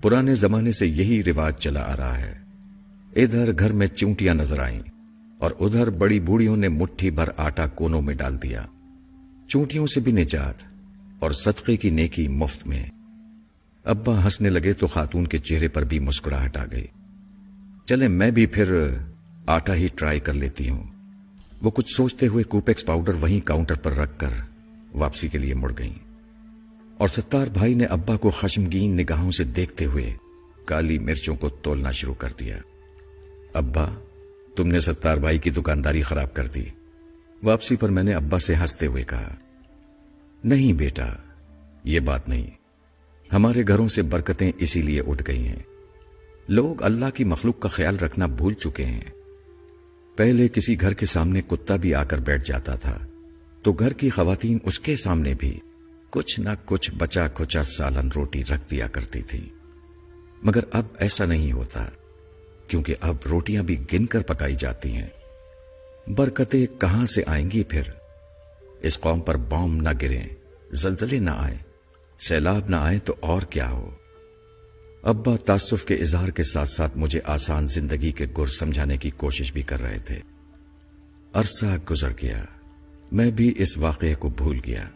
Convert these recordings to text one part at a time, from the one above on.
पुराने जमाने से यही रिवाज चला आ रहा है। इधर घर में चूंटियां नजर आईं और उधर बड़ी बूढ़ियों ने मुट्ठी भर आटा कोनों में डाल दिया। चूंटियों से भी निजात और सदक़े की नेकी मुफ्त में। अब्बा हंसने लगे तो खातून के चेहरे पर भी मुस्कुराहट आ गई। चले मैं भी फिर आटा ही ट्राई कर लेती हूं। वो कुछ सोचते हुए कूपेक्स पाउडर वहीं काउंटर पर रखकर वापसी के लिए मुड़ गईं और सत्तार भाई ने अब्बा को खश्मगीन निगाहों से देखते हुए काली मिर्चों को तोलना शुरू कर दिया। अब्बा, तुमने सत्तार भाई की दुकानदारी खराब कर दी। वापसी पर मैंने अब्बा से हंसते हुए कहा, नहीं बेटा, ये बात नहीं। हमारे घरों से बरकतें इसीलिए उठ गई हैं। लोग अल्लाह की मखलूक का ख्याल रखना भूल चुके हैं। पहले किसी घर के सामने कुत्ता भी आकर बैठ जाता था तो घर की खवातीन उसके सामने भी कुछ ना कुछ बचा खुचा सालन रोटी रख दिया करती थी। मगर अब ऐसा नहीं होता, क्योंकि अब रोटियां भी गिनकर पकाई जाती हैं। बरकतें कहां से आएंगी फिर? इस कौम पर बॉम्ब ना गिरे, जलजले ना आए, सैलाब ना आए तो और क्या हो। अब्बा तासुफ के इजहार के साथ साथ मुझे आसान जिंदगी के गुर समझाने की कोशिश भी कर रहे थे। अरसा गुजर गया, मैं भी इस वाकये को भूल गया।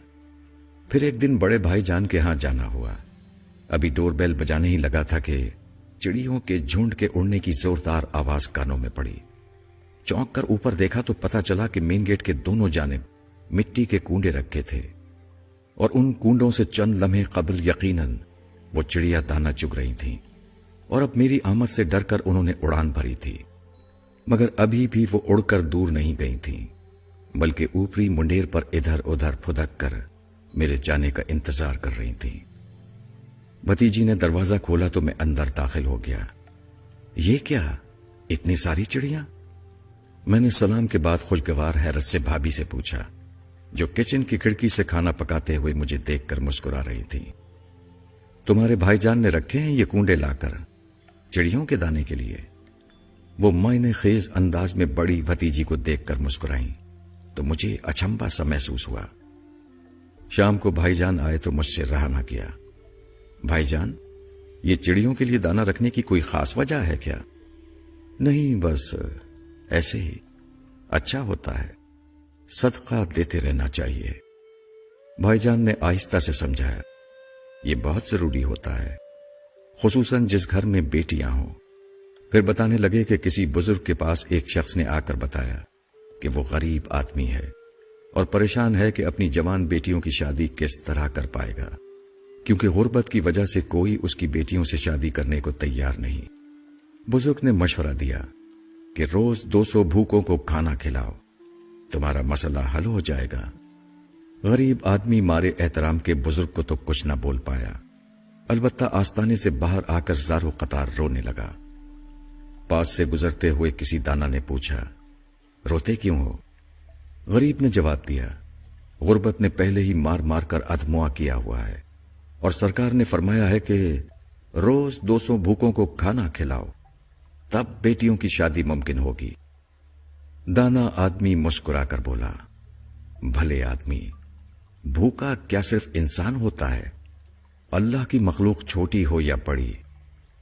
फिर एक दिन बड़े भाईजान के यहां जाना हुआ। अभी डोरबेल बजाने ही लगा था कि चिड़ियों के झुंड के उड़ने की जोरदार आवाज कानों में पड़ी। चौंक कर ऊपर देखा तो पता चला कि मेन गेट के दोनों जानिब मिट्टी के कूंडे रखे थे और उन कूंडों से चंद लम्हे कबल यकीनन वो चिड़िया दाना चुग रही थीं और अब मेरी आमद से डरकर उन्होंने उड़ान भरी थी। मगर अभी भी वो उड़कर दूर नहीं गई थीं, बल्कि ऊपरी मुंडेर पर इधर उधर फुदक कर मेरे जाने का इंतजार कर रही थीं। भतीजी ने दरवाजा खोला तो मैं अंदर दाखिल हो गया। ये क्या, इतनी सारी चिड़िया? मैंने सलाम के बाद खुशगवार हैरत से भाभी से पूछा, जो किचन की खिड़की से खाना पकाते हुए मुझे देखकर मुस्कुरा रही थी। तुम्हारे भाईजान ने रखे हैं ये कूंडे लाकर चिड़ियों के दाने के लिए? वो मायने खेज अंदाज में बड़ी भतीजी को देखकर मुस्कुराई तो मुझे अचंभा सा महसूस हुआ। शाम को भाईजान आए तो मुझसे रहा ना किया। भाईजान, ये चिड़ियों के लिए दाना रखने की कोई खास वजह है क्या? नहीं, बस ऐसे ही। अच्छा होता है, सदका देते रहना चाहिए। भाईजान ने आहिस्ता से समझाया, ये बहुत जरूरी होता है, खुसूसन जिस घर में बेटियां हों। फिर बताने लगे कि किसी बुजुर्ग के पास एक शख्स ने आकर बताया कि वो गरीब आदमी है और परेशान है कि अपनी जवान बेटियों की शादी किस तरह कर पाएगा, क्योंकि गुर्बत की वजह से कोई उसकी बेटियों से शादी करने को तैयार नहीं। बुजुर्ग ने मशवरा दिया कि रोज 200 भूखों को खाना खिलाओ, तुम्हारा मसला हल हो जाएगा। गरीब आदमी मारे एहतराम के बुजुर्ग को तो कुछ न बोल पाया, अलबत्ता आस्ताने से बाहर आकर ज़ारो कतार रोने लगा। पास से गुजरते हुए किसी दाना ने पूछा, रोते क्यों हो? गरीब ने जवाब दिया, गुर्बत ने पहले ही मार मार कर अधमुआ किया हुआ है और सरकार ने फरमाया है कि रोज 200 भूखों को खाना खिलाओ, तब बेटियों की शादी मुमकिन होगी। दाना आदमी मुस्कुराकर बोला, भले आदमी, भूखा क्या सिर्फ इंसान होता है? अल्लाह की मखलूक छोटी हो या बड़ी,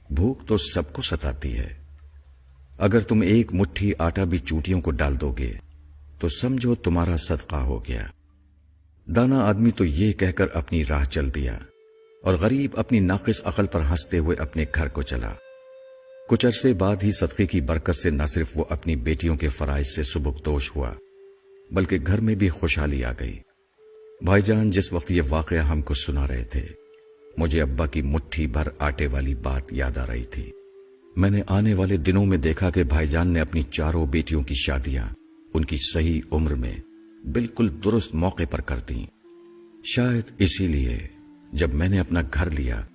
भूख तो सबको सताती है। अगर तुम एक मुट्ठी आटा भी चूंटियों को डाल दोगे तो समझो तुम्हारा सदका हो गया। दाना आदमी तो ये कहकर अपनी राह चल दिया और गरीब अपनी नाकिस अकल पर हंसते हुए अपने घर को चला। कुछ अरसे बाद ही सदक़े की बरकत से न सिर्फ वो अपनी बेटियों के फराइज से सुबुकदोश हुआ, बल्कि घर में भी खुशहाली आ गई। भाईजान जिस वक्त ये वाकया हमको सुना रहे थे, मुझे अब्बा की मुट्ठी भर आटे वाली बात याद आ रही थी। मैंने आने वाले दिनों में देखा कि भाईजान ने अपनी चारों बेटियों की शादियां उनकी सही उम्र में बिल्कुल दुरुस्त मौके पर कर दी। शायद इसीलिए जब मैंने अपना घर लिया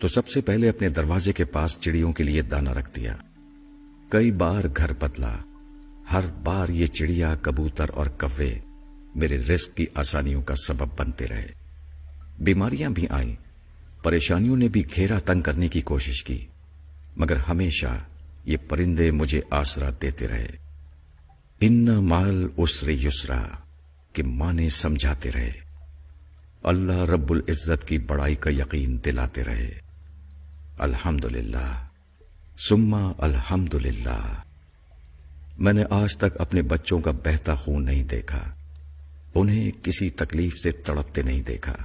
तो सबसे पहले अपने दरवाजे के पास चिड़ियों के लिए दाना रख दिया। कई बार घर बदला, हर बार ये चिड़िया, कबूतर और कव्वे मेरे रिस्क की आसानियों का सबब बनते रहे। बीमारियां भी आईं, परेशानियों ने भी घेरा तंग करने की कोशिश की, मगर हमेशा ये परिंदे मुझे आसरा देते रहे। इन्ना माल उसरे युसरा के माने समझाते रहे। अल्लाह रब्बुल इज्जत की बड़ाई का यकीन दिलाते रहे। الحمدللہ سما الحمدللہ۔ میں نے آج تک اپنے بچوں کا بہتا خون نہیں دیکھا، انہیں کسی تکلیف سے تڑپتے نہیں دیکھا۔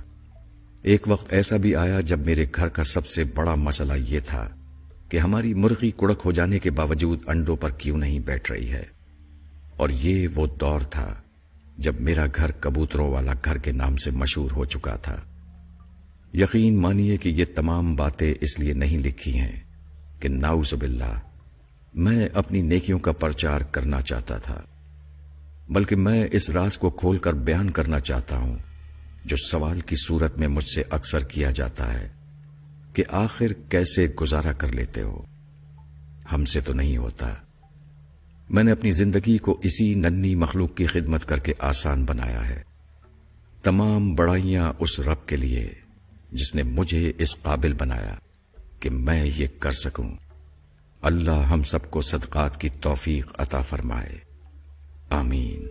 ایک وقت ایسا بھی آیا جب میرے گھر کا سب سے بڑا مسئلہ یہ تھا کہ ہماری مرغی کڑک ہو جانے کے باوجود انڈوں پر کیوں نہیں بیٹھ رہی ہے، اور یہ وہ دور تھا جب میرا گھر کبوتروں والا گھر کے نام سے مشہور ہو چکا تھا۔ یقین مانیے کہ یہ تمام باتیں اس لیے نہیں لکھی ہیں کہ نعوذ باللہ میں اپنی نیکیوں کا پرچار کرنا چاہتا تھا، بلکہ میں اس راز کو کھول کر بیان کرنا چاہتا ہوں جو سوال کی صورت میں مجھ سے اکثر کیا جاتا ہے کہ آخر کیسے گزارا کر لیتے ہو؟ ہم سے تو نہیں ہوتا۔ میں نے اپنی زندگی کو اسی ننھی مخلوق کی خدمت کر کے آسان بنایا ہے۔ تمام بڑائیاں اس رب کے لیے جس نے مجھے اس قابل بنایا کہ میں یہ کر سکوں۔ اللہ ہم سب کو صدقات کی توفیق عطا فرمائے، آمین۔